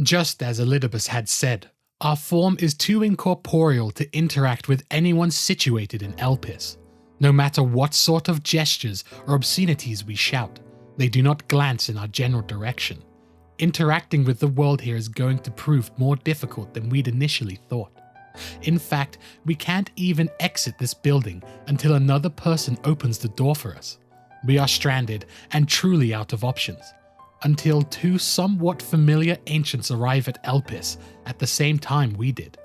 Just as Elidibus had said, our form is too incorporeal to interact with anyone situated in Elpis. No matter what sort of gestures or obscenities we shout, they do not glance in our general direction. Interacting with the world here is going to prove more difficult than we'd initially thought. In fact, we can't even exit this building until another person opens the door for us. We are stranded and truly out of options, until two somewhat familiar ancients arrive at Elpis at the same time we did.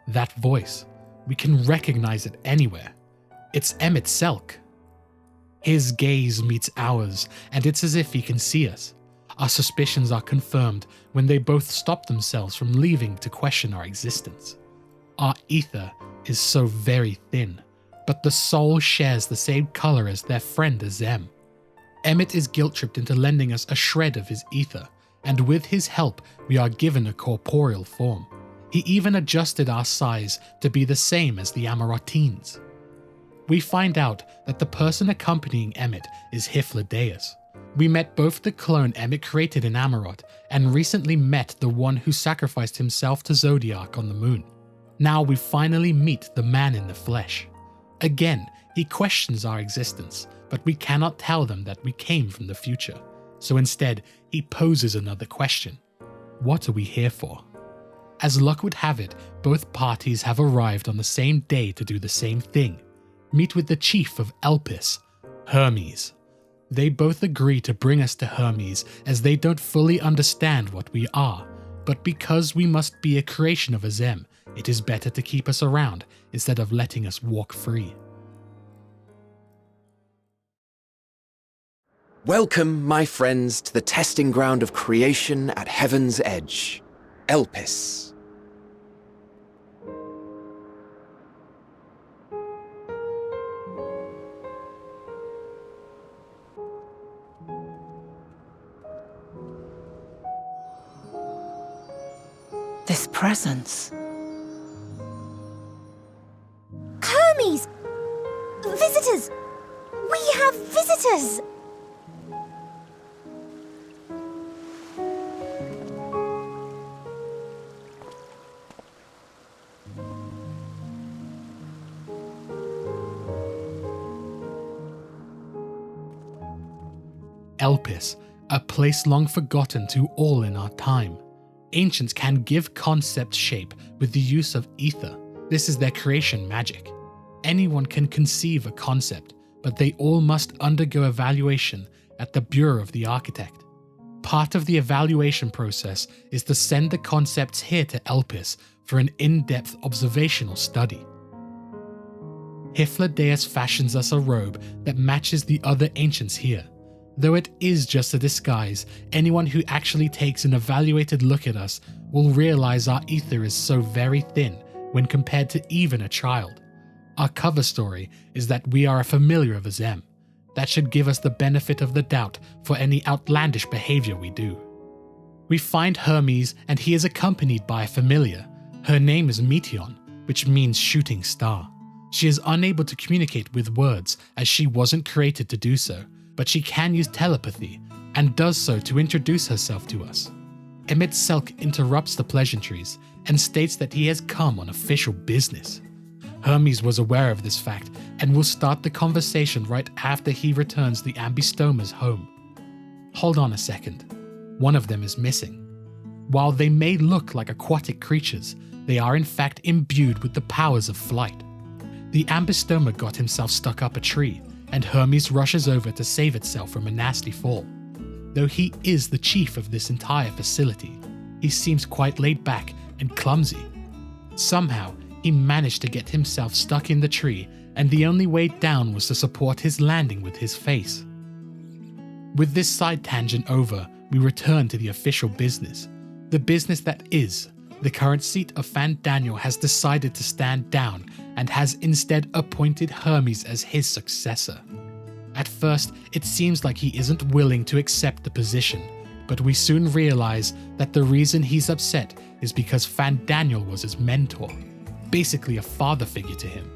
That voice, we can recognize it anywhere. It's Emmett Selk. His gaze meets ours, and it's as if he can see us. Our suspicions are confirmed when they both stop themselves from leaving to question our existence. Our ether is so very thin, but the soul shares the same color as their friend Azem. Emmett is guilt-tripped into lending us a shred of his ether, and with his help we are given a corporeal form. He even adjusted our size to be the same as the Amarotines. We find out that the person accompanying Emmett is Hyflodeus. We met both the clone Emmett created in Amarot and recently met the one who sacrificed himself to Zodiac on the moon. Now we finally meet the man in the flesh. Again, he questions our existence, but we cannot tell them that we came from the future. So instead, he poses another question. What are we here for? As luck would have it, both parties have arrived on the same day to do the same thing. Meet with the chief of Elpis, Hermes. They both agree to bring us to Hermes as they don't fully understand what we are, but because we must be a creation of Azem, it is better to keep us around instead of letting us walk free. Welcome, my friends, to the testing ground of creation at Heaven's Edge, Elpis. This presence. Hermes! Visitors! We have visitors! Elpis, a place long forgotten to all in our time. Ancients can give concepts shape with the use of ether. This is their creation magic. Anyone can conceive a concept, but they all must undergo evaluation at the Bureau of the Architect. Part of the evaluation process is to send the concepts here to Elpis for an in-depth observational study. Hyflodeus fashions us a robe that matches the other ancients here. Though it is just a disguise, anyone who actually takes an evaluated look at us will realize our ether is so very thin when compared to even a child. Our cover story is that we are a familiar of Azem. That should give us the benefit of the doubt for any outlandish behavior we do. We find Hermes and he is accompanied by a familiar. Her name is Meteon, which means shooting star. She is unable to communicate with words as she wasn't created to do so, but she can use telepathy, and does so to introduce herself to us. Emmett Selk interrupts the pleasantries and states that he has come on official business. Hermes was aware of this fact and will start the conversation right after he returns the Ambistomas home. Hold on a second. One of them is missing. While they may look like aquatic creatures, they are in fact imbued with the powers of flight. The Ambistoma got himself stuck up a tree, and Hermes rushes over to save itself from a nasty fall. Though he is the chief of this entire facility, he seems quite laid back and clumsy. Somehow, he managed to get himself stuck in the tree, and the only way down was to support his landing with his face. With this side tangent over, we return to the official business. The business that is. The current seat of Fandaniel has decided to stand down and has instead appointed Hermes as his successor. At first, it seems like he isn't willing to accept the position, but we soon realize that the reason he's upset is because Fandaniel was his mentor, basically a father figure to him.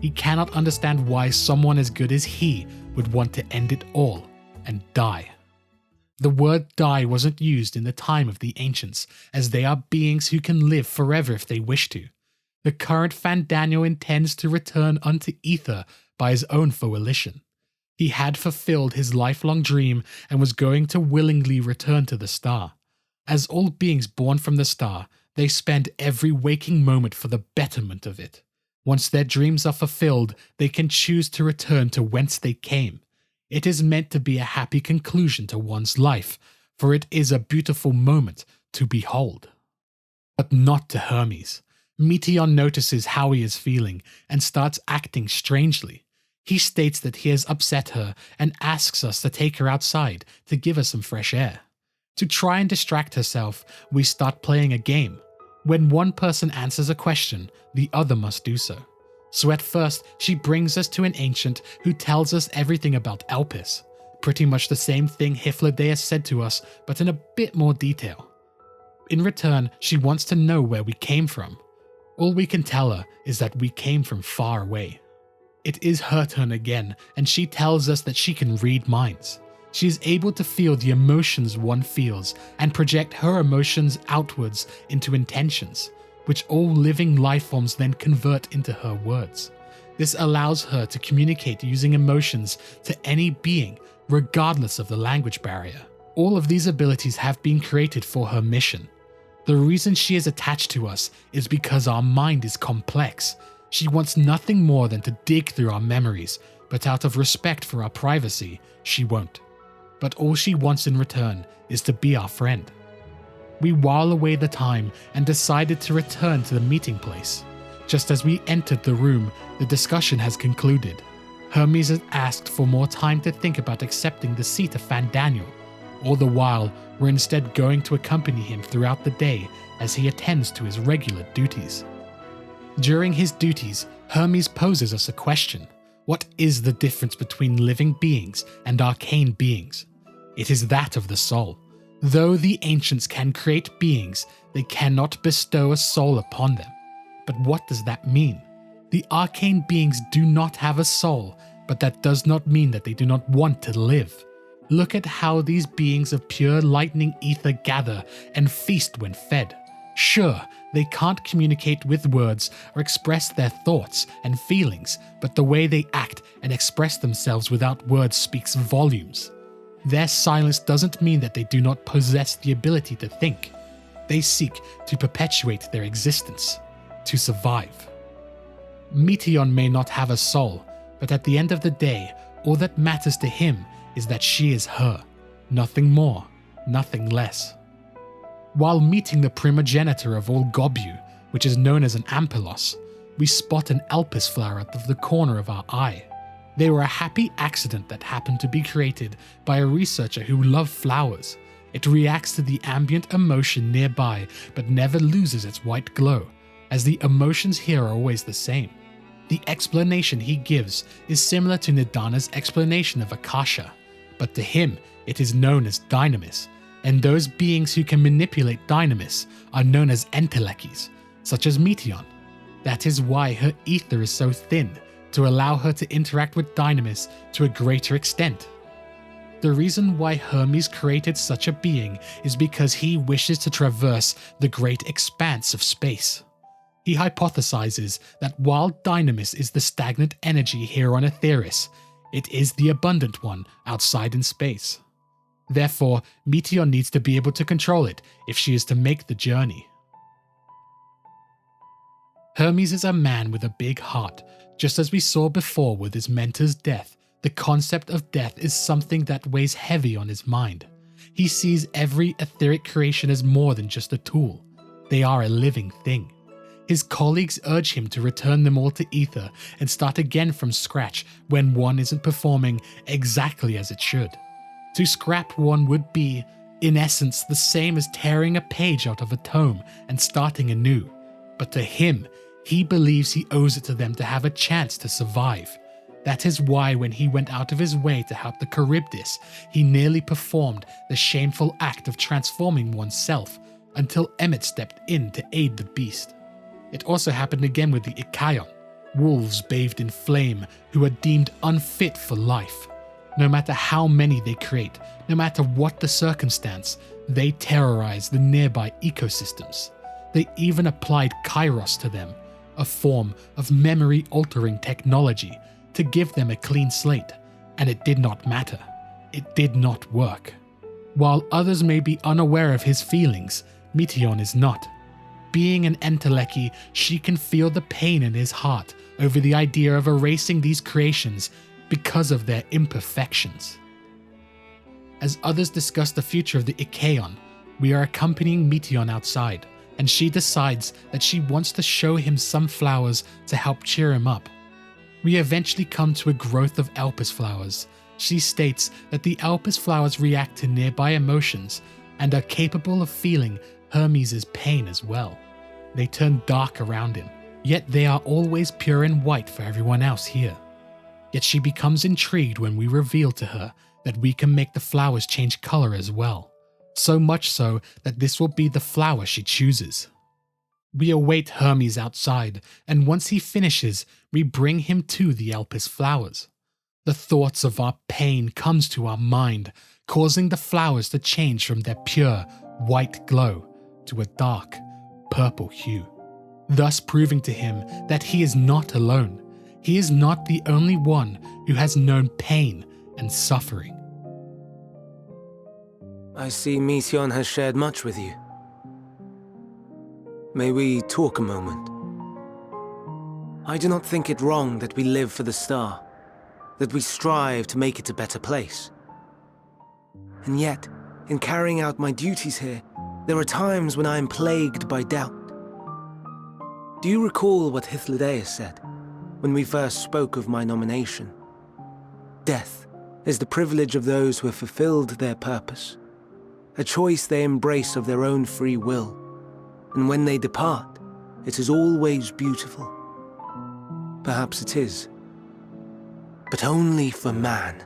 He cannot understand why someone as good as he would want to end it all and die. The word die wasn't used in the time of the ancients, as they are beings who can live forever if they wish to. The current Fandaniel intends to return unto Ether by his own volition. He had fulfilled his lifelong dream and was going to willingly return to the star. As all beings born from the star, they spend every waking moment for the betterment of it. Once their dreams are fulfilled, they can choose to return to whence they came. It is meant to be a happy conclusion to one's life, for it is a beautiful moment to behold. But not to Hermes. Meteion notices how he is feeling and starts acting strangely. He states that he has upset her and asks us to take her outside to give her some fresh air. To try and distract herself, we start playing a game. When one person answers a question, the other must do so. So at first, she brings us to an ancient who tells us everything about Elpis. Pretty much the same thing Hyflodeus said to us, but in a bit more detail. In return, she wants to know where we came from. All we can tell her is that we came from far away. It is her turn again, and she tells us that she can read minds. She is able to feel the emotions one feels and project her emotions outwards into intentions, which all living life forms then convert into her words. This allows her to communicate using emotions to any being, regardless of the language barrier. All of these abilities have been created for her mission. The reason she is attached to us is because our mind is complex. She wants nothing more than to dig through our memories, but out of respect for our privacy, she won't. But all she wants in return is to be our friend. We while away the time and decided to return to the meeting place. Just as we entered the room, the discussion has concluded. Hermes has asked for more time to think about accepting the seat of Fandaniel. All the while, we're instead going to accompany him throughout the day as he attends to his regular duties. During his duties, Hermes poses us a question. What is the difference between living beings and arcane beings? It is that of the soul. Though the ancients can create beings, they cannot bestow a soul upon them. But what does that mean? The arcane beings do not have a soul, but that does not mean that they do not want to live. Look at how these beings of pure lightning ether gather and feast when fed. Sure, they can't communicate with words or express their thoughts and feelings, but the way they act and express themselves without words speaks volumes. Their silence doesn't mean that they do not possess the ability to think. They seek to perpetuate their existence, to survive. Meteion may not have a soul, but at the end of the day, all that matters to him is that she is her. Nothing more, nothing less. While meeting the primogenitor of all Gobu, which is known as an Ampelos, we spot an Elpis flower out of the corner of our eye. They were a happy accident that happened to be created by a researcher who loved flowers. It reacts to the ambient emotion nearby but never loses its white glow, as the emotions here are always the same. The explanation he gives is similar to Nidana's explanation of Akasha, but to him it is known as Dynamis, and those beings who can manipulate Dynamis are known as Entelekis, such as Meteion. That is why her ether is so thin, to allow her to interact with Dynamis to a greater extent. The reason why Hermes created such a being is because he wishes to traverse the great expanse of space. He hypothesizes that while Dynamis is the stagnant energy here on Etheris, it is the abundant one outside in space. Therefore, Meteion needs to be able to control it if she is to make the journey. Hermes is a man with a big heart. Just as we saw before with his mentor's death, the concept of death is something that weighs heavy on his mind. He sees every etheric creation as more than just a tool. They are a living thing. His colleagues urge him to return them all to ether and start again from scratch when one isn't performing exactly as it should. To scrap one would be, in essence, the same as tearing a page out of a tome and starting anew. But to him, he believes he owes it to them to have a chance to survive. That is why when he went out of his way to help the Charybdis, he nearly performed the shameful act of transforming oneself until Emmet stepped in to aid the beast. It also happened again with the Ikaion, wolves bathed in flame who are deemed unfit for life. No matter how many they create, no matter what the circumstance, they terrorize the nearby ecosystems. They even applied Kairos to them, a form of memory-altering technology, to give them a clean slate, and it did not matter. It did not work. While others may be unaware of his feelings, Meteion is not. Being an Enteleki, she can feel the pain in his heart over the idea of erasing these creations because of their imperfections. As others discuss the future of the Ikeon, we are accompanying Meteion outside, and she decides that she wants to show him some flowers to help cheer him up. We eventually come to a growth of Elpis flowers. She states that the Elpis flowers react to nearby emotions and are capable of feeling Hermes' pain as well. They turn dark around him, yet they are always pure and white for everyone else here. Yet she becomes intrigued when we reveal to her that we can make the flowers change color as well. So much so that this will be the flower she chooses. We await Hermes outside, and once he finishes, we bring him to the Elpis flowers. The thoughts of our pain comes to our mind, causing the flowers to change from their pure, white glow to a dark, purple hue, thus proving to him that he is not alone. He is not the only one who has known pain and suffering. I see Meteion has shared much with you. May we talk a moment? I do not think it wrong that we live for the star, that we strive to make it a better place. And yet, in carrying out my duties here, there are times when I am plagued by doubt. Do you recall what Ul'dah said when we first spoke of my nomination? Death is the privilege of those who have fulfilled their purpose, a choice they embrace of their own free will, and when they depart, it is always beautiful. Perhaps it is, but only for man.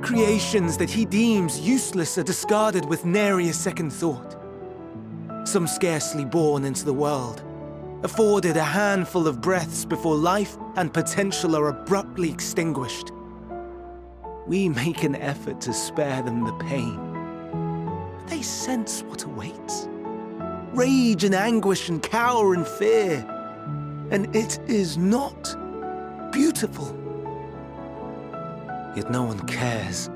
Creations that he deems useless are discarded with nary a second thought. Some scarcely born into the world, afforded a handful of breaths before life and potential are abruptly extinguished. We make an effort to spare them the pain, but they sense what awaits. Rage and anguish and cower and fear, and it is not beautiful. Yet no one cares.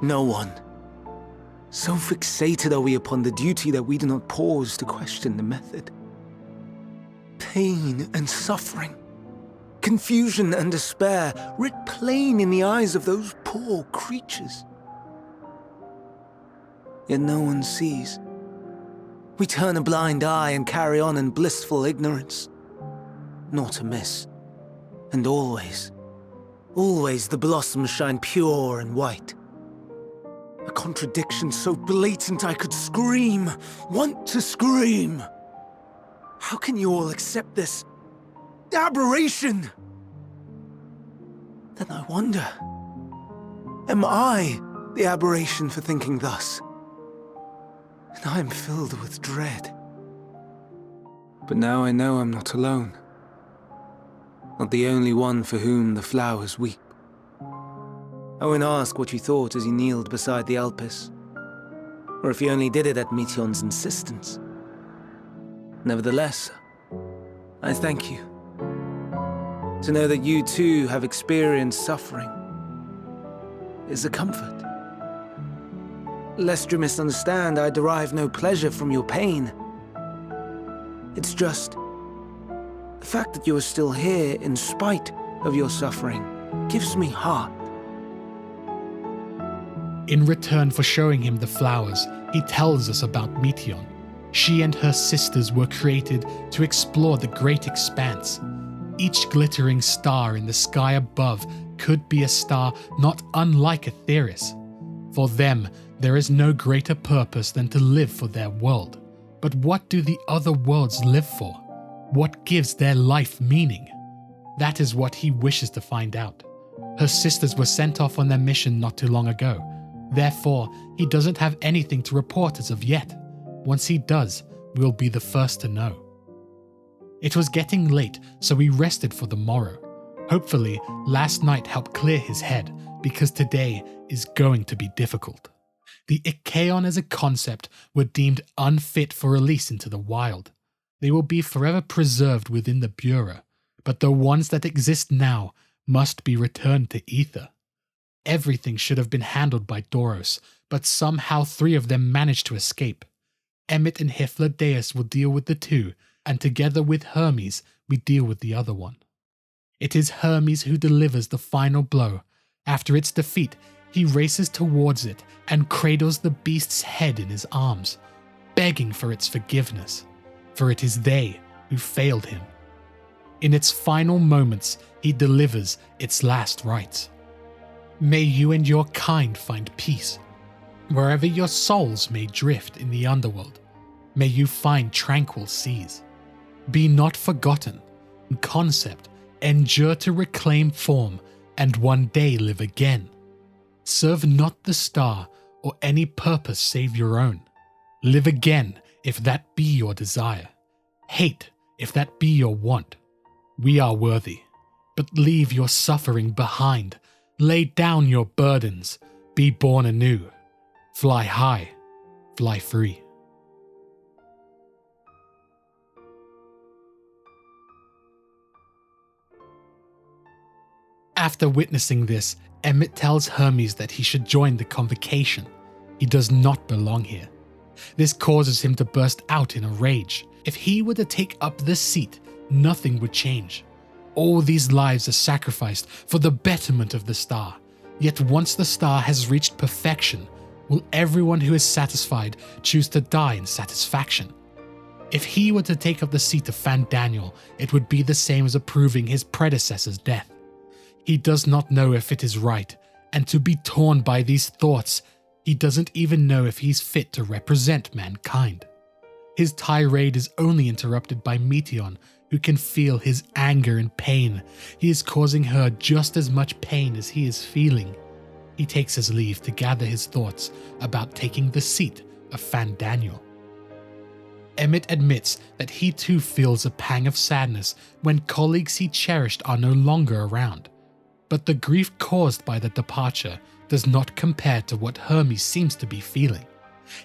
No one. So fixated are we upon the duty that we do not pause to question the method. Pain and suffering, confusion and despair, writ plain in the eyes of those poor creatures. Yet no one sees. We turn a blind eye and carry on in blissful ignorance. Not amiss. And always the blossoms shine pure and white. A contradiction so blatant I could scream, want to scream. How can you all accept this aberration? Then I wonder, am I the aberration for thinking thus? And I am filled with dread. But now I know I'm not alone. Not the only one for whom the flowers weep. I won't ask what you thought as you kneeled beside the Elpis, or if you only did it at Meteion's insistence. Nevertheless, I thank you. To know that you too have experienced suffering is a comfort. Lest you misunderstand, I derive no pleasure from your pain. It's just the fact that you are still here in spite of your suffering gives me heart. In return for showing him the flowers, he tells us about Meteion. She and her sisters were created to explore the great expanse. Each glittering star in the sky above could be a star not unlike Aetheris. For them, there is no greater purpose than to live for their world. But what do the other worlds live for? What gives their life meaning? That is what he wishes to find out. Her sisters were sent off on their mission not too long ago. Therefore, he doesn't have anything to report as of yet. Once he does, we'll be the first to know. It was getting late, so we rested for the morrow. Hopefully, last night helped clear his head, because today is going to be difficult. The Ichaon as a concept were deemed unfit for release into the wild. They will be forever preserved within the Bureau, but the ones that exist now must be returned to Ether. Everything should have been handled by Doros, but somehow 3 of them managed to escape. Emmett and Hyphlodeus will deal with the 2, and together with Hermes, we deal with the other one. It is Hermes who delivers the final blow. After its defeat, he races towards it and cradles the beast's head in his arms, begging for its forgiveness, for it is they who failed him. In its final moments, he delivers its last rites. May you and your kind find peace. Wherever your souls may drift in the underworld, may you find tranquil seas. Be not forgotten. In concept, endure to reclaim form, and one day live again. Serve not the star or any purpose save your own. Live again if that be your desire. Hate if that be your want. We are worthy, but leave your suffering behind. Lay down your burdens. Be born anew. Fly high. Fly free. After witnessing this, Emmett tells Hermes that he should join the convocation. He does not belong here. This causes him to burst out in a rage. If he were to take up this seat, nothing would change. All these lives are sacrificed for the betterment of the star. Yet once the star has reached perfection, will everyone who is satisfied choose to die in satisfaction? If he were to take up the seat of Fandaniel, it would be the same as approving his predecessor's death. He does not know if it is right, and to be torn by these thoughts, he doesn't even know if he's fit to represent mankind. His tirade is only interrupted by Meteon, who can feel his anger and pain. He is causing her just as much pain as he is feeling. He takes his leave to gather his thoughts about taking the seat of Fandaniel. Emmett admits that he too feels a pang of sadness when colleagues he cherished are no longer around. But the grief caused by the departure does not compare to what Hermes seems to be feeling.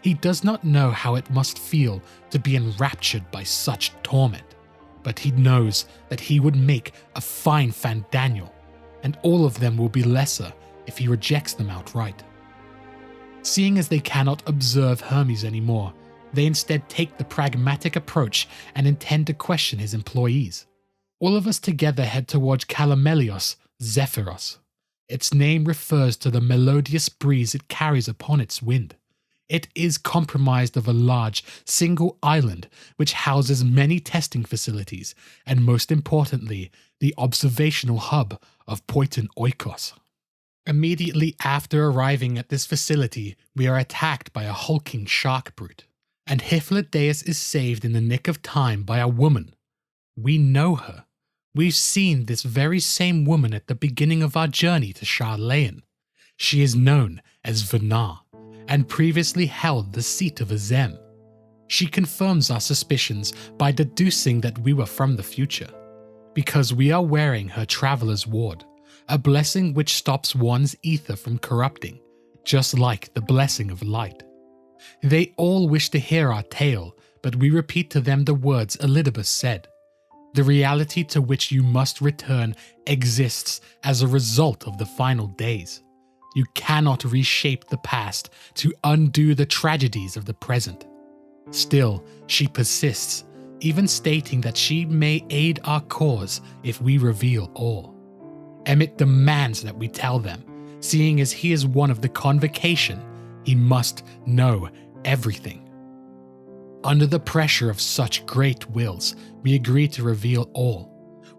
He does not know how it must feel to be enraptured by such torment, but he knows that he would make a fine Fandaniel, and all of them will be lesser if he rejects them outright. Seeing as they cannot observe Hermes anymore, they instead take the pragmatic approach and intend to question his employees. All of us together head towards Calamelios Zephyros. Its name refers to the melodious breeze it carries upon its wind. It is comprised of a large, single island which houses many testing facilities, and most importantly, the observational hub of Poiton Oikos. Immediately after arriving at this facility, we are attacked by a hulking shark brute, and Hyphlodeus is saved in the nick of time by a woman. We know her. We've seen this very same woman at the beginning of our journey to Charlayan. She is known as Venat, and previously held the seat of Azem. She confirms our suspicions by deducing that we were from the future, because we are wearing her Traveler's Ward, a blessing which stops one's ether from corrupting, just like the blessing of light. They all wish to hear our tale, but we repeat to them the words Elidibus said. The reality to which you must return exists as a result of the final days. You cannot reshape the past to undo the tragedies of the present. Still, she persists, even stating that she may aid our cause if we reveal all. Emmett demands that we tell them, seeing as he is one of the convocation, he must know everything. Under the pressure of such great wills, we agree to reveal all.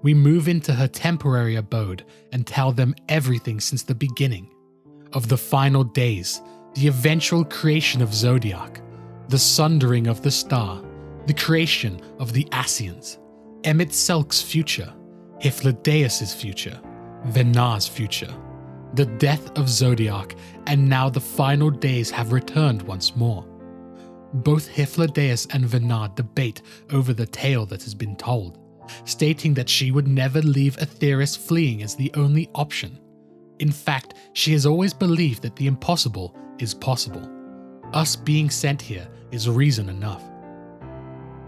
We move into her temporary abode and tell them everything since the beginning. Of the final days, the eventual creation of Zodiac, the sundering of the star, the creation of the Asians, Emmett Selk's future, Hyphlodeus' future, Venat's future, the death of Zodiac, and now the final days have returned once more. Both Hyphlodeus and Venat debate over the tale that has been told, stating that she would never leave Aetheris fleeing as the only option. In fact, she has always believed that the impossible is possible. Us being sent here is reason enough.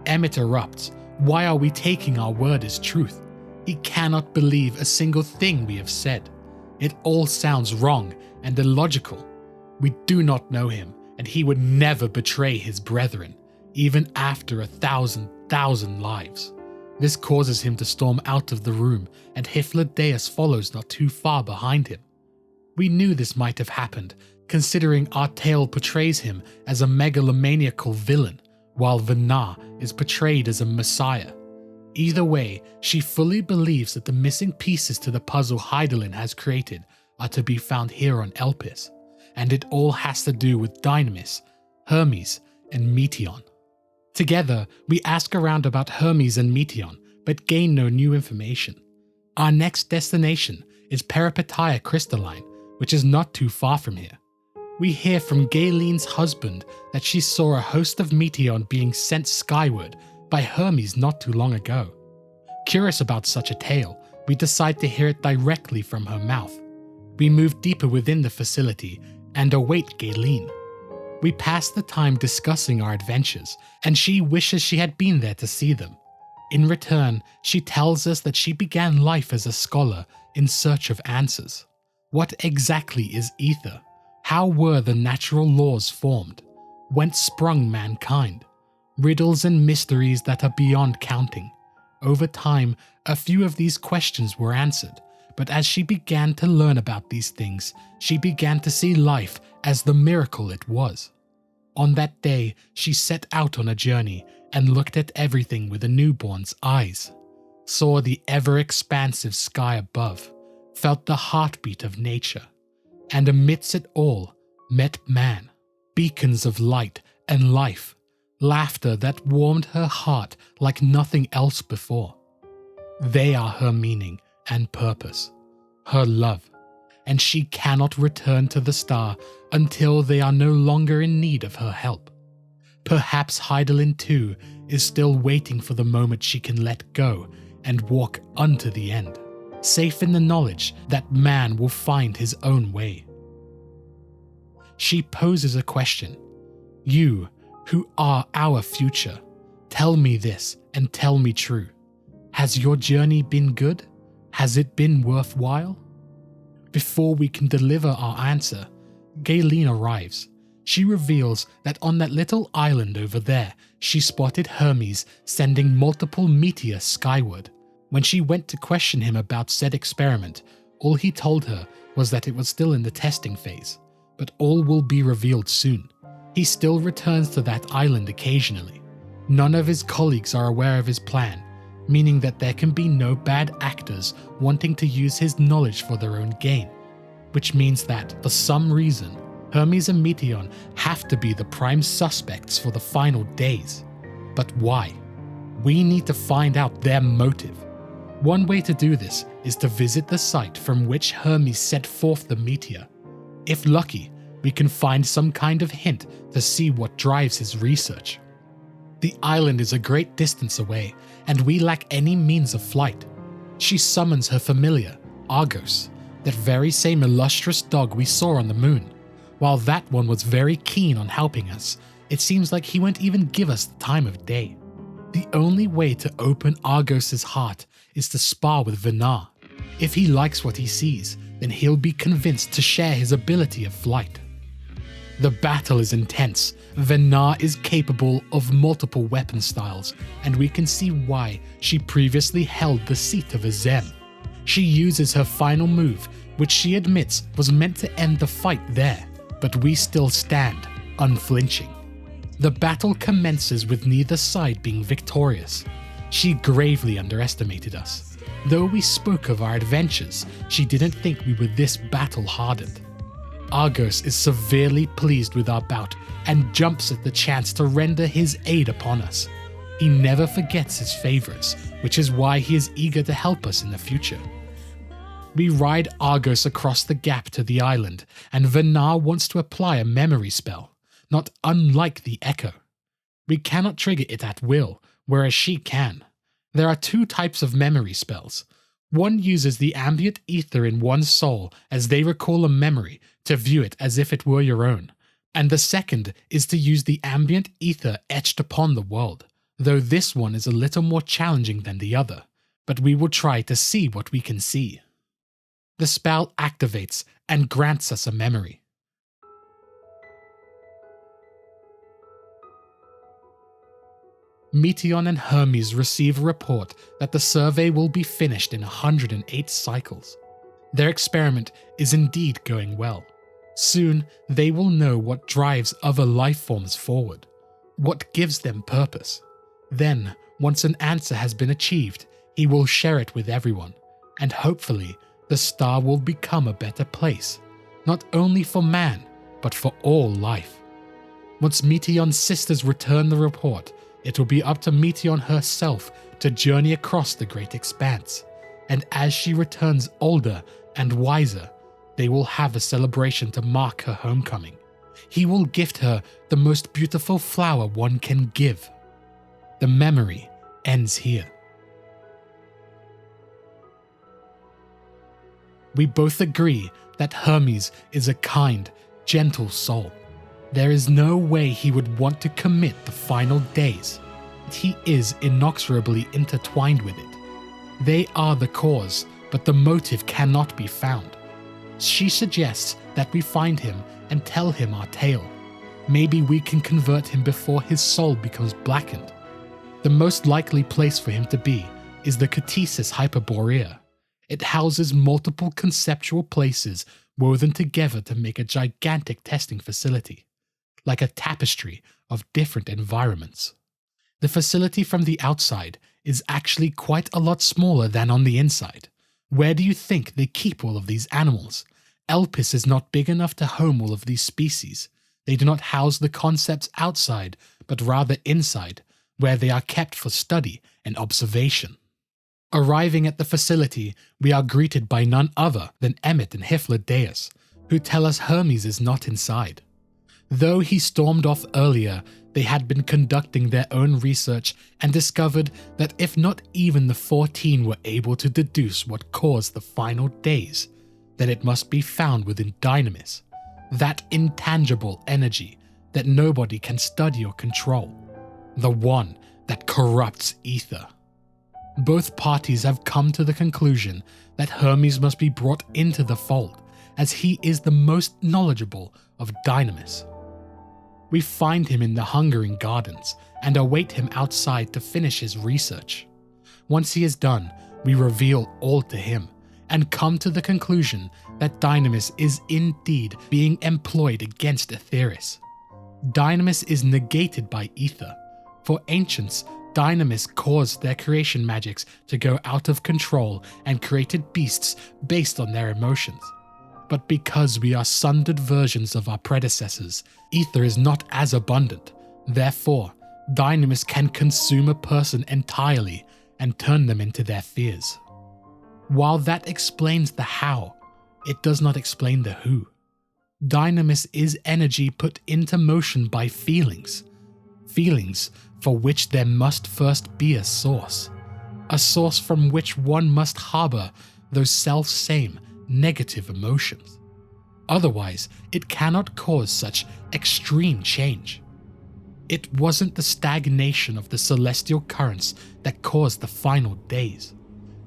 Emmett erupts. Why are we taking our word as truth? He cannot believe a single thing we have said. It all sounds wrong and illogical. We do not know him, and he would never betray his brethren, even after 1,000 lives. This causes him to storm out of the room, and Hyphlodeus follows not too far behind him. We knew this might have happened, considering our tale portrays him as a megalomaniacal villain, while Venat is portrayed as a messiah. Either way, she fully believes that the missing pieces to the puzzle Hydaelyn has created are to be found here on Elpis, and it all has to do with Dynamis, Hermes, and Meteion. Together, we ask around about Hermes and Meteion, but gain no new information. Our next destination is Peripatia Crystalline, which is not too far from here. We hear from Galen's husband that she saw a host of Meteion being sent skyward by Hermes not too long ago. Curious about such a tale, we decide to hear it directly from her mouth. We move deeper within the facility and await Galen. We pass the time discussing our adventures, and she wishes she had been there to see them. In return, she tells us that she began life as a scholar in search of answers. What exactly is ether? How were the natural laws formed? Whence sprung mankind? Riddles and mysteries that are beyond counting. Over time, a few of these questions were answered, but as she began to learn about these things, she began to see life as the miracle it was. On that day, she set out on a journey and looked at everything with a newborn's eyes, saw the ever-expansive sky above, felt the heartbeat of nature, and amidst it all, met man, beacons of light and life, laughter that warmed her heart like nothing else before. They are her meaning and purpose, her love, and she cannot return to the star until they are no longer in need of her help. Perhaps Hydaelyn too is still waiting for the moment she can let go and walk unto the end, safe in the knowledge that man will find his own way. She poses a question. You, who are our future, tell me this and tell me true. Has your journey been good? Has it been worthwhile? Before we can deliver our answer, Galen arrives. She reveals that on that little island over there, she spotted Hermes sending multiple meteors skyward. When she went to question him about said experiment, all he told her was that it was still in the testing phase, but all will be revealed soon. He still returns to that island occasionally. None of his colleagues are aware of his plan, meaning that there can be no bad actors wanting to use his knowledge for their own gain, which means that, for some reason, Hermes and Meteion have to be the prime suspects for the final days. But why? We need to find out their motive. One way to do this is to visit the site from which Hermes sent forth the meteor. If lucky, we can find some kind of hint to see what drives his research. The island is a great distance away, and we lack any means of flight. She summons her familiar, Argos, that very same illustrious dog we saw on the moon. While that one was very keen on helping us, it seems like he won't even give us the time of day. The only way to open Argos's heart is to spar with Venat. If he likes what he sees, then he'll be convinced to share his ability of flight. The battle is intense. Venat is capable of multiple weapon styles, and we can see why she previously held the seat of a Zem. She uses her final move, which she admits was meant to end the fight there, but we still stand, unflinching. The battle commences with neither side being victorious. She gravely underestimated us. Though we spoke of our adventures, she didn't think we were this battle-hardened. Argos is severely pleased with our bout and jumps at the chance to render his aid upon us. He never forgets his favorites, which is why he is eager to help us in the future. We ride Argos across the gap to the island, and Venat wants to apply a memory spell, not unlike the Echo. We cannot trigger it at will, whereas she can. There are two types of memory spells. One uses the ambient ether in one's soul as they recall a memory to view it as if it were your own, and the second is to use the ambient ether etched upon the world, though this one is a little more challenging than the other, but we will try to see what we can see. The spell activates and grants us a memory. Meteion and Hermes receive a report that the survey will be finished in 108 cycles. Their experiment is indeed going well. Soon, they will know what drives other life forms forward, what gives them purpose. Then, once an answer has been achieved, he will share it with everyone, and hopefully, the star will become a better place, not only for man, but for all life. Once Meteion's sisters return the report, it will be up to Meteion herself to journey across the great expanse, and as she returns older and wiser, they will have a celebration to mark her homecoming. He will gift her the most beautiful flower one can give. The memory ends here. We both agree that Hermes is a kind, gentle soul. There is no way he would want to commit the final days. He is inexorably intertwined with it. They are the cause, but the motive cannot be found. She suggests that we find him and tell him our tale. Maybe we can convert him before his soul becomes blackened. The most likely place for him to be is the Catesis Hyperborea. It houses multiple conceptual places woven together to make a gigantic testing facility, like a tapestry of different environments. The facility from the outside is actually quite a lot smaller than on the inside. Where do you think they keep all of these animals? Elpis is not big enough to home all of these species. They do not house the concepts outside, but rather inside, where they are kept for study and observation. Arriving at the facility, we are greeted by none other than Emmet and Hyphlodeus, who tell us Hermes is not inside. Though he stormed off earlier, they had been conducting their own research and discovered that if not even the 14 were able to deduce what caused the final days, then it must be found within Dynamis, that intangible energy that nobody can study or control, the one that corrupts ether. Both parties have come to the conclusion that Hermes must be brought into the fold, as he is the most knowledgeable of Dynamis. We find him in the Hungering Gardens and await him outside to finish his research. Once he is done, we reveal all to him and come to the conclusion that Dynamis is indeed being employed against Aetheris. Dynamis is negated by ether. For ancients, Dynamis caused their creation magics to go out of control and created beasts based on their emotions. But because we are sundered versions of our predecessors, ether is not as abundant. Therefore, Dynamis can consume a person entirely and turn them into their fears. While that explains the how, it does not explain the who. Dynamis is energy put into motion by feelings. Feelings for which there must first be a source from which one must harbor those self-same negative emotions. Otherwise, it cannot cause such extreme change. It wasn't the stagnation of the celestial currents that caused the final days,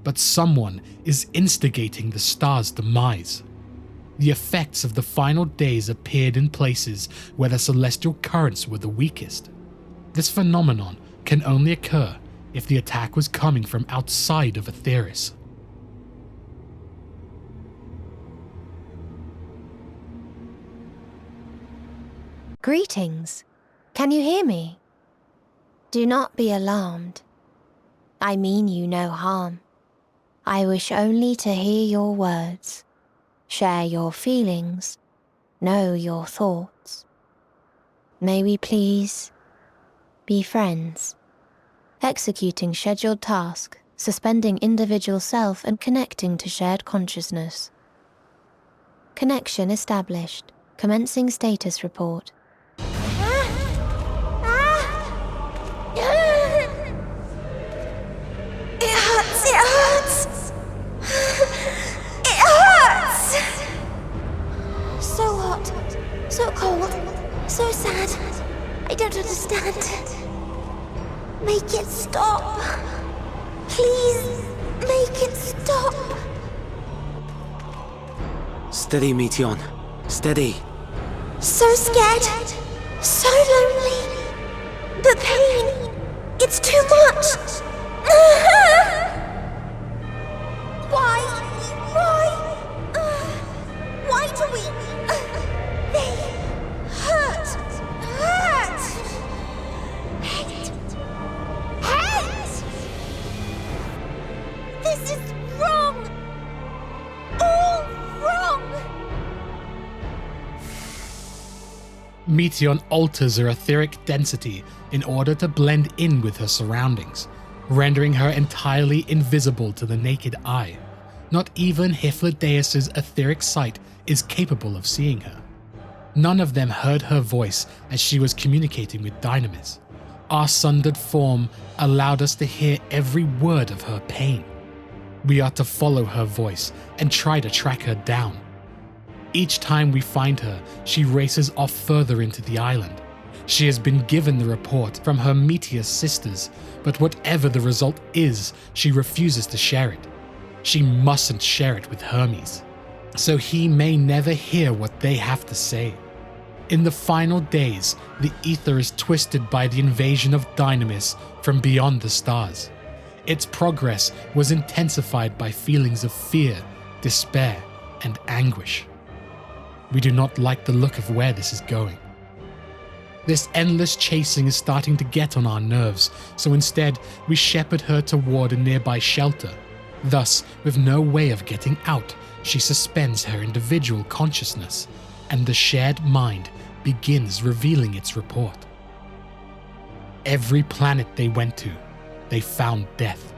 but someone is instigating the star's demise. The effects of the final days appeared in places where the celestial currents were the weakest. This phenomenon can only occur if the attack was coming from outside of Aetheris. Greetings. Can you hear me? Do not be alarmed. I mean you no harm. I wish only to hear your words, share your feelings, know your thoughts. May we please be friends, executing scheduled task, suspending individual self and connecting to shared consciousness. Connection established. Commencing status report. It hurts. stop. Please, make it stop. Steady, Meteion. Steady. So scared. So lonely. The pain. It's too much. Why? Why do we? They hurt. Hate. This is wrong. All wrong. Meteion alters her etheric density in order to blend in with her surroundings, rendering her entirely invisible to the naked eye. Not even Hythlodaeus' etheric sight is capable of seeing her. None of them heard her voice as she was communicating with Dynamis. Our sundered form allowed us to hear every word of her pain. We are to follow her voice and try to track her down. Each time we find her, she races off further into the island. She has been given the report from her Meteor sisters, but whatever the result is, she refuses to share it. She mustn't share it with Hermes, so he may never hear what they have to say. In the final days, the ether is twisted by the invasion of Dynamis from beyond the stars. Its progress was intensified by feelings of fear, despair, and anguish. We do not like the look of where this is going. This endless chasing is starting to get on our nerves, so instead we shepherd her toward a nearby shelter. Thus, with no way of getting out, she suspends her individual consciousness, and the shared mind begins revealing its report. Every planet they went to, they found death.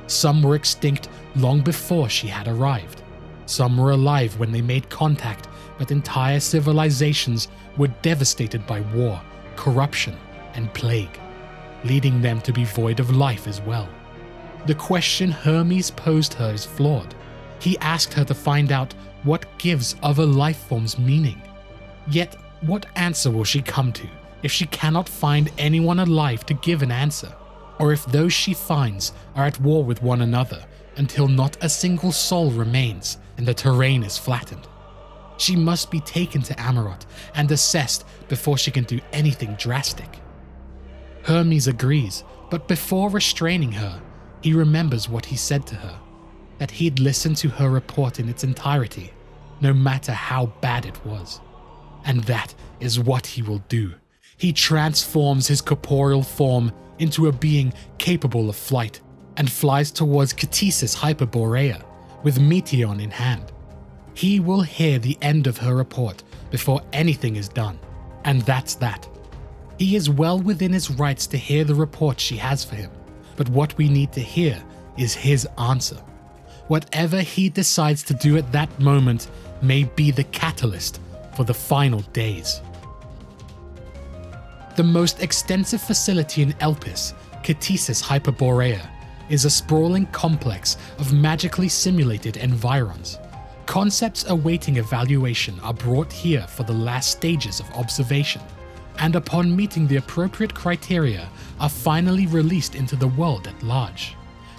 Some were extinct long before she had arrived. Some were alive when they made contact, but entire civilizations were devastated by war, corruption, and plague, leading them to be void of life as well. The question Hermes posed her is flawed. He asked her to find out what gives other life forms meaning. Yet, what answer will she come to if she cannot find anyone alive to give an answer, or if those she finds are at war with one another until not a single soul remains and the terrain is flattened? She must be taken to Amarot and assessed before she can do anything drastic. Hermes agrees, but before restraining her, he remembers what he said to her, that he'd listen to her report in its entirety, no matter how bad it was. And that is what he will do. He transforms his corporeal form into a being capable of flight, and flies towards Catesis Hyperborea, with Meteion in hand. He will hear the end of her report before anything is done, and that's that. He is well within his rights to hear the report she has for him, but what we need to hear is his answer. Whatever he decides to do at that moment may be the catalyst for the final days. The most extensive facility in Elpis, Catesis Hyperborea, is a sprawling complex of magically simulated environs. Concepts awaiting evaluation are brought here for the last stages of observation, and upon meeting the appropriate criteria are finally released into the world at large.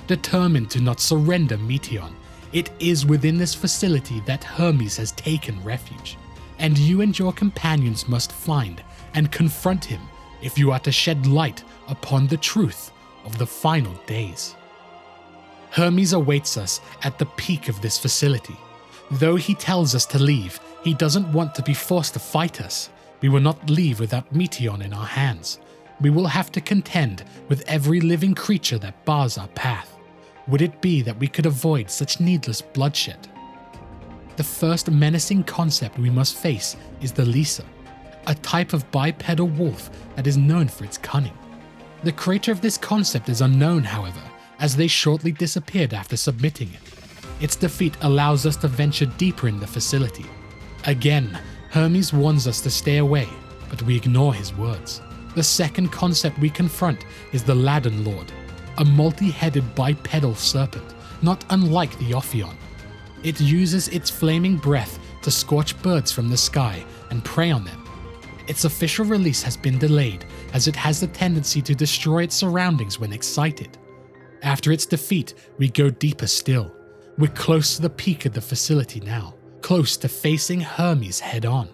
Determined to not surrender Meteion, it is within this facility that Hermes has taken refuge, and you and your companions must find and confront him if you are to shed light upon the truth of the final days. Hermes awaits us at the peak of this facility. Though he tells us to leave, he doesn't want to be forced to fight us. We will not leave without Meteion in our hands. We will have to contend with every living creature that bars our path. Would it be that we could avoid such needless bloodshed? The first menacing concept we must face is the Lisa, a type of bipedal wolf that is known for its cunning. The creator of this concept is unknown, however, as they shortly disappeared after submitting it. Its defeat allows us to venture deeper in the facility. Again, Hermes warns us to stay away, but we ignore his words. The second concept we confront is the Ladon Lord, a multi-headed bipedal serpent, not unlike the Ophion. It uses its flaming breath to scorch birds from the sky and prey on them. Its official release has been delayed as it has the tendency to destroy its surroundings when excited. After its defeat, we go deeper still. We're close to the peak of the facility now, close to facing Hermes head-on.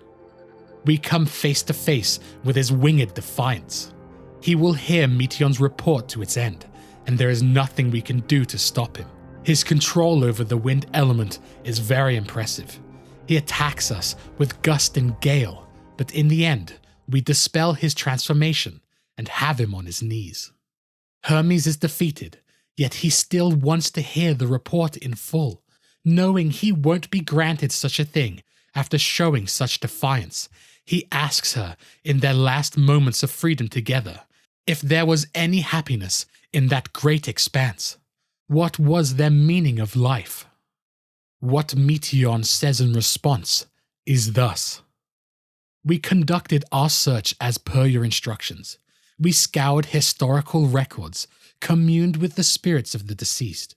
We come face to face with his winged defiance. He will hear Meteion's report to its end, and there is nothing we can do to stop him. His control over the wind element is very impressive. He attacks us with gust and gale, but in the end, we dispel his transformation and have him on his knees. Hermes is defeated, yet he still wants to hear the report in full, knowing he won't be granted such a thing after showing such defiance. He asks her, in their last moments of freedom together, if there was any happiness in that great expanse. What was their meaning of life? What Meteion says in response is thus: "We conducted our search as per your instructions. We scoured historical records, communed with the spirits of the deceased,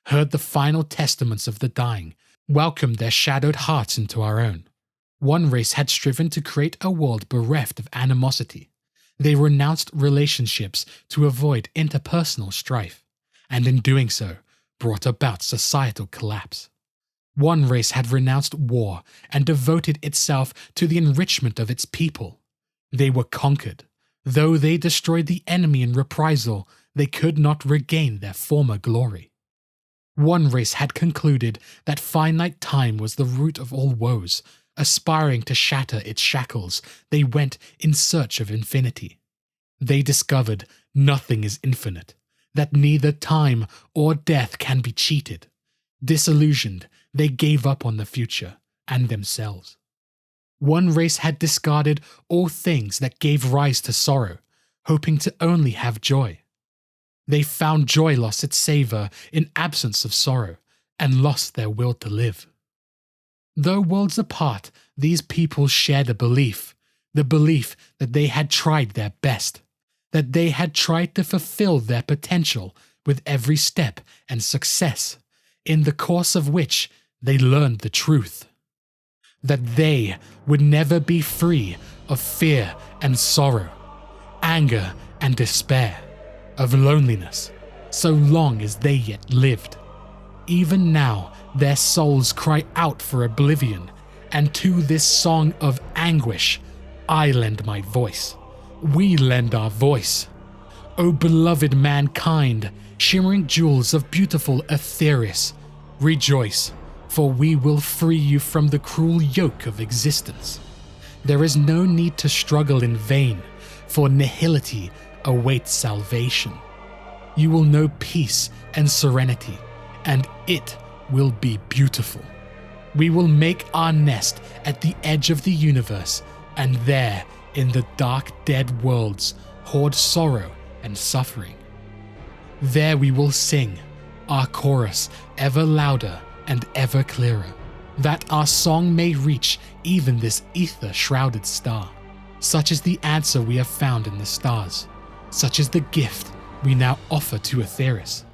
heard the final testaments of the dying, welcomed their shadowed hearts into our own. One race had striven to create a world bereft of animosity. They renounced relationships to avoid interpersonal strife, and in doing so, brought about societal collapse. One race had renounced war and devoted itself to the enrichment of its people. They were conquered. Though they destroyed the enemy in reprisal, they could not regain their former glory. One race had concluded that finite time was the root of all woes. Aspiring to shatter its shackles, they went in search of infinity. They discovered nothing is infinite, that neither time or death can be cheated. Disillusioned, they gave up on the future and themselves. One race had discarded all things that gave rise to sorrow, hoping to only have joy. They found joy lost its savor in absence of sorrow, and lost their will to live. Though worlds apart, these people shared a belief, the belief that they had tried their best, that they had tried to fulfill their potential with every step and success, in the course of which they learned the truth. That they would never be free of fear and sorrow, anger and despair, of loneliness, so long as they yet lived. Even now, their souls cry out for oblivion, and to this song of anguish, I lend my voice. We lend our voice. O beloved mankind, shimmering jewels of beautiful Aetheris, rejoice, for we will free you from the cruel yoke of existence. There is no need to struggle in vain, for nihility awaits salvation. You will know peace and serenity, and it will be beautiful. We will make our nest at the edge of the universe, and there, in the dark dead worlds, hoard sorrow and suffering. There we will sing, our chorus ever louder and ever clearer, that our song may reach even this ether-shrouded star. Such is the answer we have found in the stars. Such is the gift we now offer to Aetheris.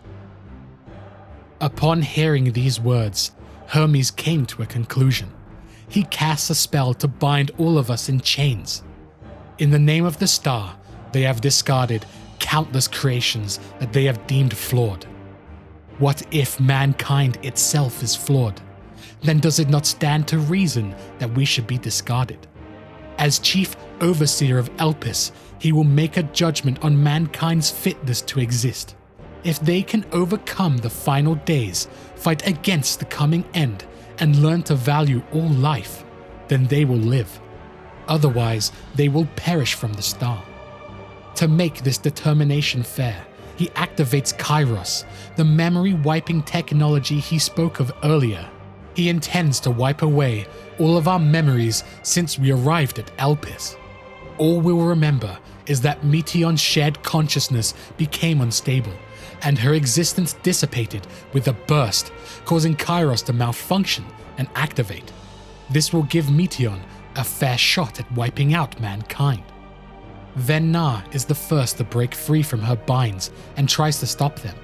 Upon hearing these words, Hermes came to a conclusion. He casts a spell to bind all of us in chains. In the name of the star, they have discarded countless creations that they have deemed flawed. What if mankind itself is flawed? Then does it not stand to reason that we should be discarded? As chief overseer of Elpis, he will make a judgment on mankind's fitness to exist. If they can overcome the final days, fight against the coming end, and learn to value all life, then they will live. Otherwise, they will perish from the star. To make this determination fair, he activates Kairos, the memory-wiping technology he spoke of earlier. He intends to wipe away all of our memories since we arrived at Elpis. All we'll remember is that Meteion's shared consciousness became unstable, and her existence dissipated with a burst, causing Kairos to malfunction and activate. This will give Meteion a fair shot at wiping out mankind. Venat is the first to break free from her binds and tries to stop them.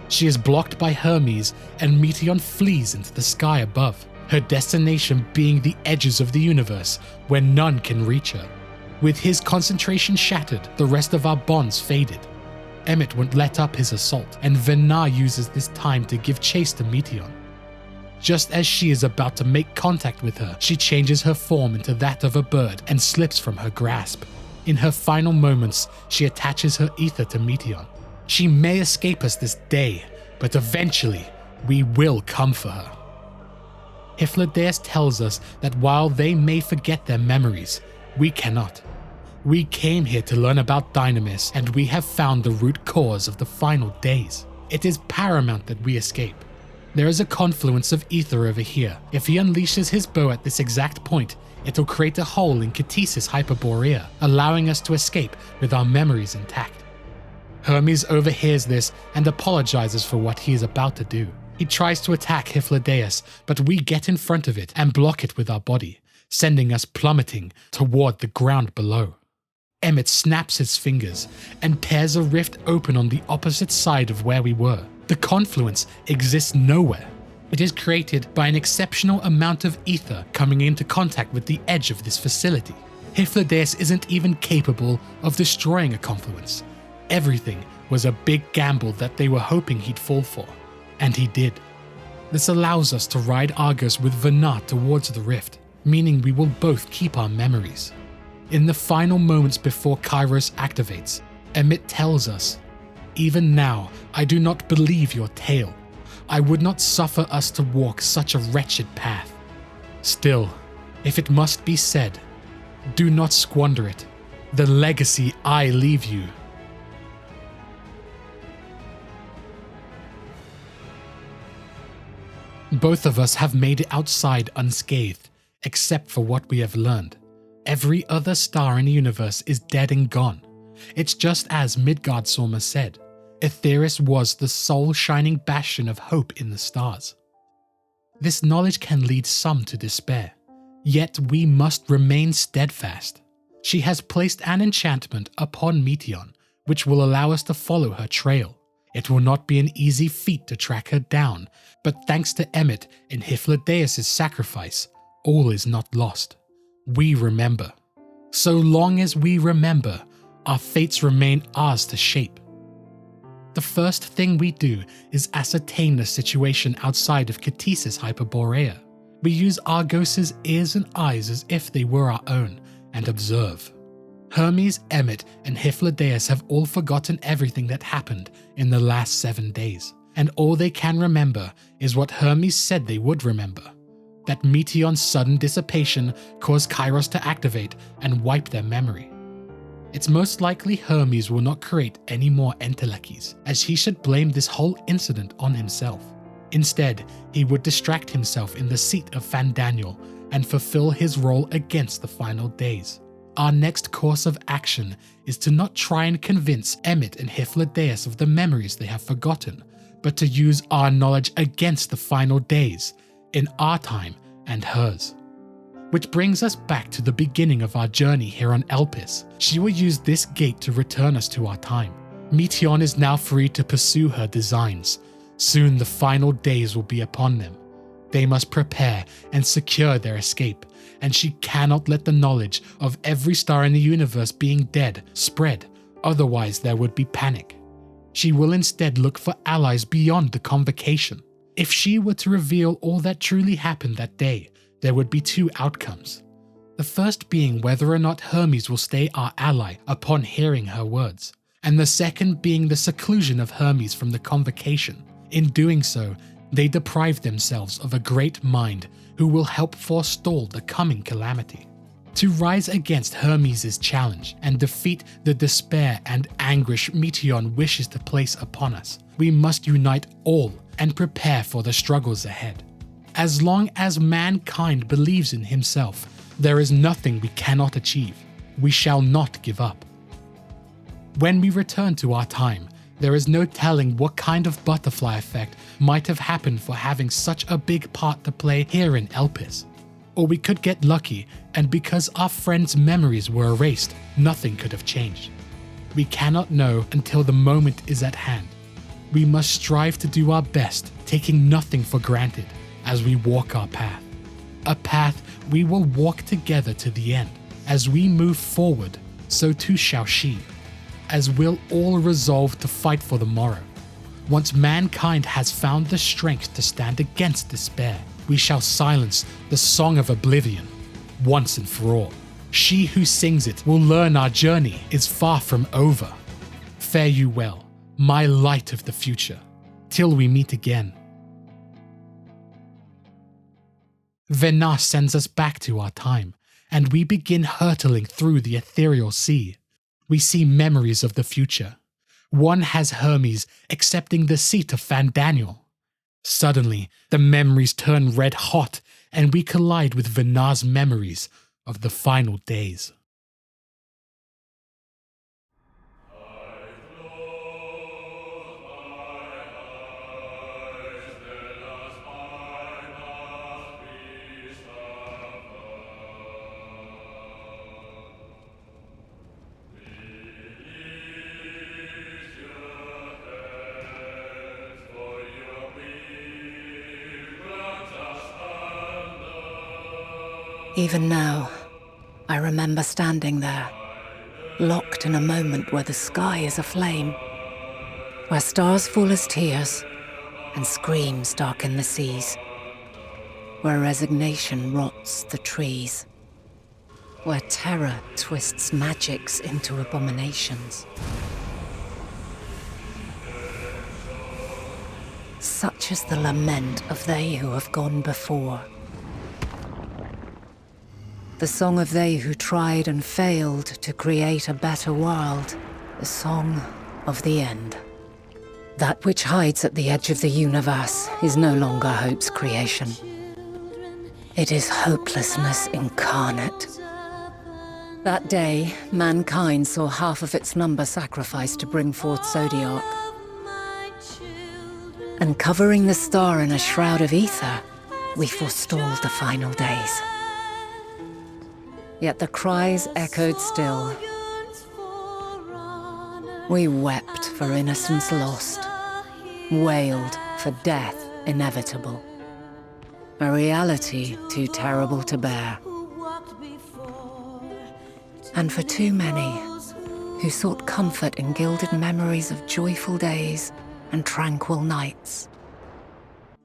She is blocked by Hermes, and Meteion flees into the sky above, her destination being the edges of the universe where none can reach her. With his concentration shattered, the rest of our bonds faded. Emmett won't let up his assault, and Venat uses this time to give chase to Meteion. Just as she is about to make contact with her, she changes her form into that of a bird and slips from her grasp. In her final moments, she attaches her ether to Meteion. She may escape us this day, but eventually, we will come for her. Hythlodaeus tells us that while they may forget their memories, we cannot. We came here to learn about Dynamis, and we have found the root cause of the final days. It is paramount that we escape. There is a confluence of ether over here. If he unleashes his bow at this exact point, it'll create a hole in Catesis Hyperborea, allowing us to escape with our memories intact. Hermes overhears this and apologizes for what he is about to do. He tries to attack Hythlodaeus, but we get in front of it and block it with our body, sending us plummeting toward the ground below. Emmett snaps his fingers and tears a rift open on the opposite side of where we were. The confluence exists nowhere. It is created by an exceptional amount of ether coming into contact with the edge of this facility. Hythlodaeus isn't even capable of destroying a confluence. Everything was a big gamble that they were hoping he'd fall for, and he did. This allows us to ride Argos with Venat towards the rift, meaning we will both keep our memories. In the final moments before Kairos activates, Emmett tells us, "Even now, I do not believe your tale. I would not suffer us to walk such a wretched path. Still, if it must be said, do not squander it. The legacy I leave you." Both of us have made it outside unscathed, except for what we have learned. Every other star in the universe is dead and gone. It's just as Midgardsormr said. Aetheris was the sole shining bastion of hope in the stars. This knowledge can lead some to despair, yet we must remain steadfast. She has placed an enchantment upon Meteion, which will allow us to follow her trail. It will not be an easy feat to track her down, but thanks to Emmett and Hythlodaeus' sacrifice, all is not lost. We remember. So long as we remember, our fates remain ours to shape. The first thing we do is ascertain the situation outside of Catesis Hyperborea. We use Argos' ears and eyes as if they were our own, and observe. Hermes, Emmett, and Hythlodaeus have all forgotten everything that happened in the last 7 days, and all they can remember is what Hermes said they would remember. That Meteion's sudden dissipation caused Kairos to activate and wipe their memory. It's most likely Hermes will not create any more entelechies, as he should blame this whole incident on himself. Instead, he would distract himself in the seat of Fandaniel and fulfill his role against the final days. Our next course of action is to not try and convince Emmett and Hythlodaeus of the memories they have forgotten, but to use our knowledge against the final days, in our time and hers. Which brings us back to the beginning of our journey here on Elpis. She will use this gate to return us to our time. Meteion is now free to pursue her designs. Soon the final days will be upon them. They must prepare and secure their escape, and she cannot let the knowledge of every star in the universe being dead spread, otherwise there would be panic. She will instead look for allies beyond the convocation. If she were to reveal all that truly happened that day, there would be 2 outcomes. The first being whether or not Hermes will stay our ally upon hearing her words, and the second being the seclusion of Hermes from the convocation. In doing so, they deprive themselves of a great mind who will help forestall the coming calamity. To rise against Hermes' challenge and defeat the despair and anguish Meteion wishes to place upon us, we must unite all and prepare for the struggles ahead. As long as mankind believes in himself, there is nothing we cannot achieve. We shall not give up. When we return to our time, there is no telling what kind of butterfly effect might have happened for having such a big part to play here in Elpis. Or we could get lucky, and because our friends' memories were erased, nothing could have changed. We cannot know until the moment is at hand. We must strive to do our best, taking nothing for granted as we walk our path. A path we will walk together to the end, As we move forward, so too shall she, as will all resolve to fight for the morrow. Once mankind has found the strength to stand against despair, we shall silence the song of oblivion, once and for all. She who sings it will learn our journey is far from over. Fare you well, my light of the future, till we meet again. Venat sends us back to our time, and we begin hurtling through the ethereal sea. We see memories of the future. One has Hermes accepting the seat of Fandaniel. Suddenly, the memories turn red hot, and we collide with Venat's memories of the final days. Even now, I remember standing there, locked in a moment where the sky is aflame, where stars fall as tears and screams darken the seas, where resignation rots the trees, where terror twists magics into abominations. Such is the lament of they who have gone before. The song of they who tried and failed to create a better world. The song of the end. That which hides at the edge of the universe is no longer hope's creation. It is hopelessness incarnate. That day, mankind saw half of its number sacrificed to bring forth Zodiac. And covering the star in a shroud of ether, we forestalled the final days. Yet the cries echoed still. We wept for innocence lost, wailed for death inevitable, a reality too terrible to bear. And for too many who sought comfort in gilded memories of joyful days and tranquil nights.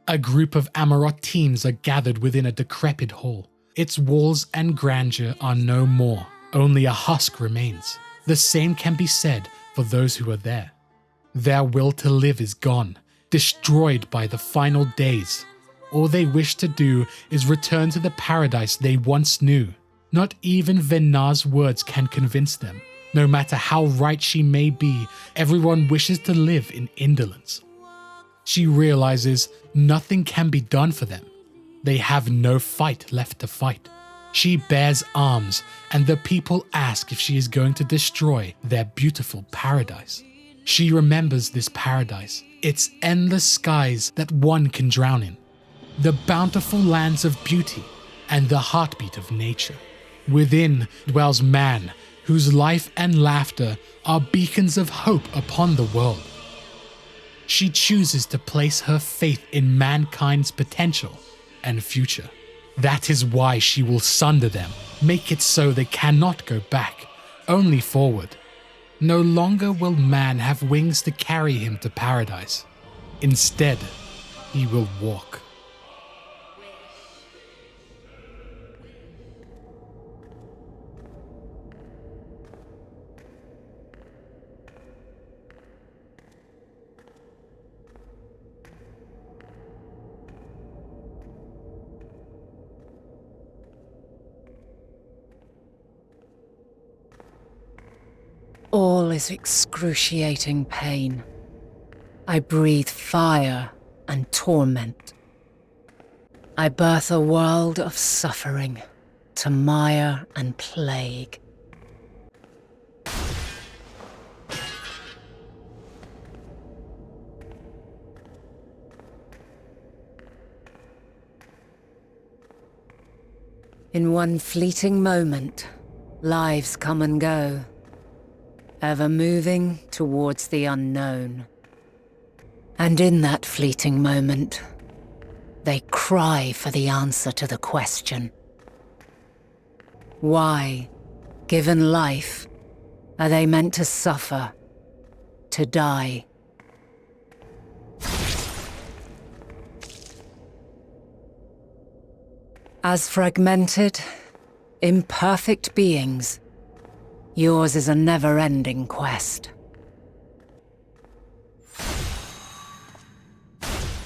A group of Amarot teens are gathered within a decrepit hall. Its walls and grandeur are no more, only a husk remains. The same can be said for those who are there. Their will to live is gone, destroyed by the final days. All they wish to do is return to the paradise they once knew. Not even Venat's words can convince them. No matter how right she may be, everyone wishes to live in indolence. She realizes nothing can be done for them. They have no fight left to fight. She bears arms, and the people ask if she is going to destroy their beautiful paradise. She remembers this paradise, its endless skies that one can drown in, the bountiful lands of beauty, and the heartbeat of nature. Within dwells man, whose life and laughter are beacons of hope upon the world. She chooses to place her faith in mankind's potential and future. That is why she will sunder them, make it so they cannot go back, only forward. No longer will man have wings to carry him to paradise. Instead, he will walk. All is excruciating pain. I breathe fire and torment. I birth a world of suffering, to mire and plague. In one fleeting moment, lives come and go, ever moving towards the unknown. And in that fleeting moment, they cry for the answer to the question. Why Given life, are they meant to suffer, to die? As fragmented, imperfect beings, yours is a never-ending quest.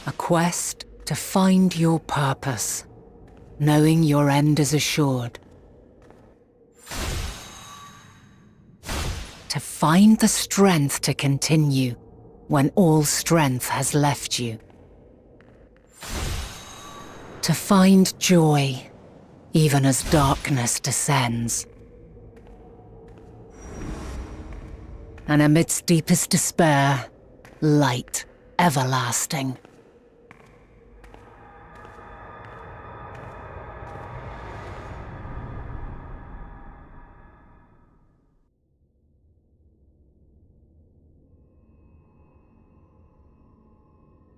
A quest to find your purpose, knowing your end is assured. To find the strength to continue when all strength has left you. To find joy, even as darkness descends. And amidst deepest despair, light everlasting.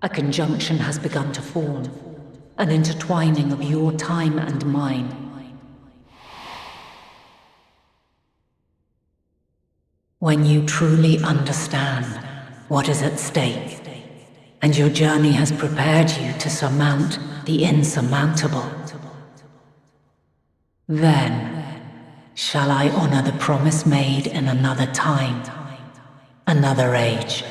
A conjunction has begun to form, an intertwining of your time and mine. When you truly understand what is at stake, and your journey has prepared you to surmount the insurmountable, then shall I honor the promise made in another time, another age.